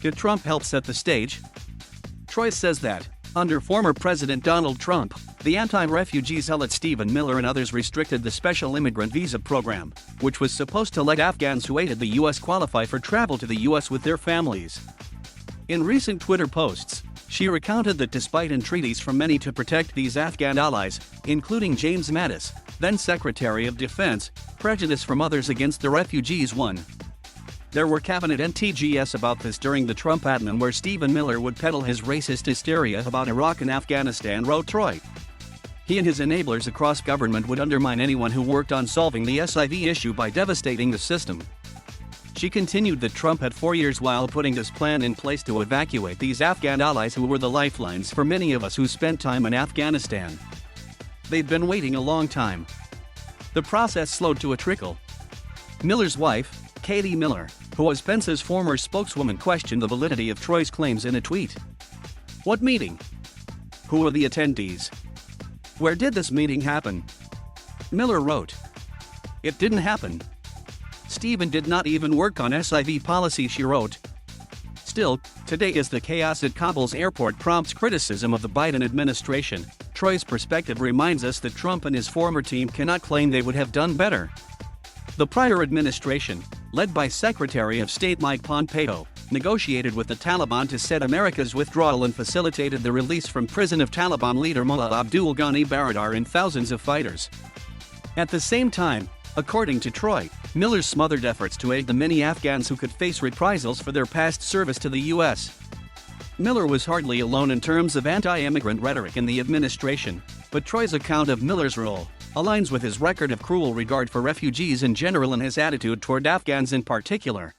Did Trump help set the stage? Troy says that, under former President Donald Trump, the anti-refugee zealot Stephen Miller and others restricted the special immigrant visa program, which was supposed to let Afghans who aided the U.S. qualify for travel to the U.S. with their families. In recent Twitter posts, she recounted that despite entreaties from many to protect these Afghan allies, including James Mattis, then Secretary of Defense, prejudice from others against the refugees won. There were cabinet NTGs about this during the Trump admin where Stephen Miller would peddle his racist hysteria about Iraq and Afghanistan, wrote Troy. He and his enablers across government would undermine anyone who worked on solving the SIV issue by devastating the system. She continued that Trump had 4 years while putting this plan in place to evacuate these Afghan allies who were the lifelines for many of us who spent time in Afghanistan. They'd been waiting a long time. The process slowed to a trickle. Miller's wife, Katie Miller, who was Pence's former spokeswoman, questioned the validity of Troy's claims in a tweet. What meeting? Who were the attendees? Where did this meeting happen? Miller wrote. It didn't happen. Stephen did not even work on SIV policy, she wrote. Still, today as the chaos at Kabul's airport prompts criticism of the Biden administration, Troy's perspective reminds us that Trump and his former team cannot claim they would have done better. The prior administration, led by Secretary of State Mike Pompeo, negotiated with the Taliban to set America's withdrawal and facilitated the release from prison of Taliban leader Mullah Abdul Ghani Baradar and thousands of fighters. At the same time, according to Troy, Miller's smothered efforts to aid the many Afghans who could face reprisals for their past service to the U.S. Miller was hardly alone in terms of anti-immigrant rhetoric in the administration, but Troy's account of Miller's role aligns with his record of cruel regard for refugees in general and his attitude toward Afghans in particular.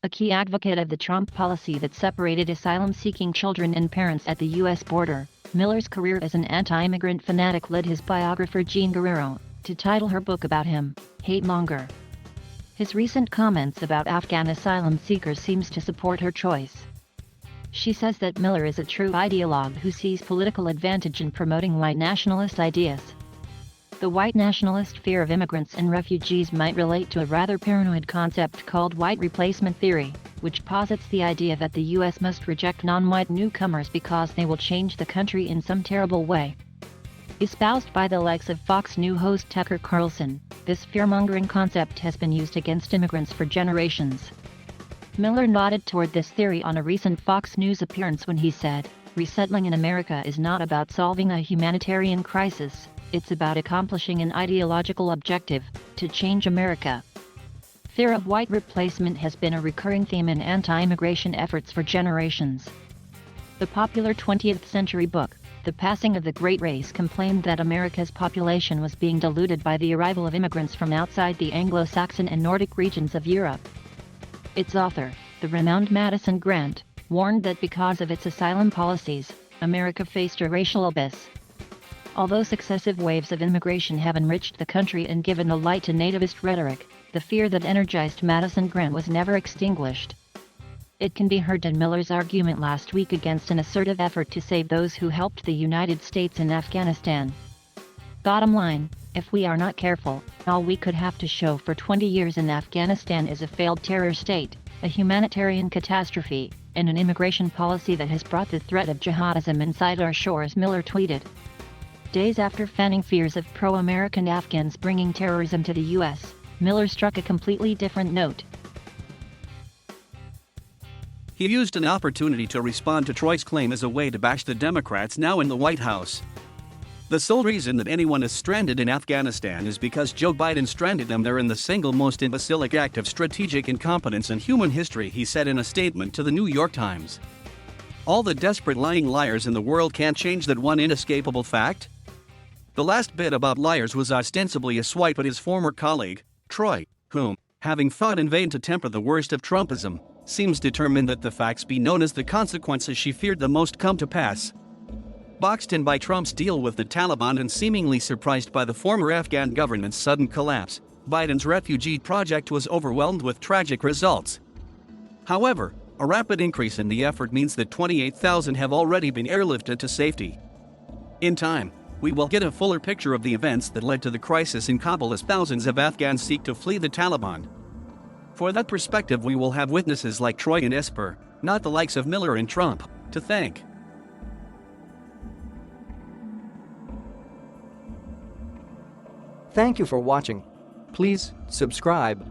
A key advocate of the Trump policy that separated asylum-seeking children and parents at the U.S. border, Miller's career as an anti-immigrant fanatic led his biographer Jean Guerrero to title her book about him, Hate Monger. His recent comments about Afghan asylum seekers seems to support her choice. She says that Miller is a true ideologue who sees political advantage in promoting white nationalist ideas. The white nationalist fear of immigrants and refugees might relate to a rather paranoid concept called white replacement theory, which posits the idea that the U.S. must reject non-white newcomers because they will change the country in some terrible way. Espoused by the likes of Fox News host Tucker Carlson, this fear-mongering concept has been used against immigrants for generations. Miller nodded toward this theory on a recent Fox News appearance when he said, "Resettling in America is not about solving a humanitarian crisis, it's about accomplishing an ideological objective, to change America." Fear of white replacement has been a recurring theme in anti-immigration efforts for generations. The popular 20th century book, The Passing of the Great Race, complained that America's population was being diluted by the arrival of immigrants from outside the Anglo-Saxon and Nordic regions of Europe. Its author, the renowned Madison Grant, warned that because of its asylum policies, America faced a racial abyss. Although successive waves of immigration have enriched the country and given a light to nativist rhetoric, the fear that energized Madison Grant was never extinguished. It can be heard in Miller's argument last week against an assertive effort to save those who helped the United States in Afghanistan. Bottom line, if we are not careful, all we could have to show for 20 years in Afghanistan is a failed terror state, a humanitarian catastrophe, and an immigration policy that has brought the threat of jihadism inside our shores, Miller tweeted. Days after fanning fears of pro-American Afghans bringing terrorism to the U.S., Miller struck a completely different note. He used an opportunity to respond to Troy's claim as a way to bash the Democrats now in the White House. The sole reason that anyone is stranded in Afghanistan is because Joe Biden stranded them there in the single most imbecilic act of strategic incompetence in human history, he said in a statement to the New York Times. All the desperate lying liars in the world can't change that one inescapable fact? The last bit about liars was ostensibly a swipe at his former colleague, Troy, whom, having fought in vain to temper the worst of Trumpism, seems determined that the facts be known as the consequences she feared the most come to pass. Boxed in by Trump's deal with the Taliban and seemingly surprised by the former Afghan government's sudden collapse, Biden's refugee project was overwhelmed with tragic results. However, a rapid increase in the effort means that 28,000 have already been airlifted to safety. In time, we will get a fuller picture of the events that led to the crisis in Kabul as thousands of Afghans seek to flee the Taliban. For that perspective, we will have witnesses like Troy and Esper, not the likes of Miller and Trump, to thank. Thank you for watching. Please subscribe.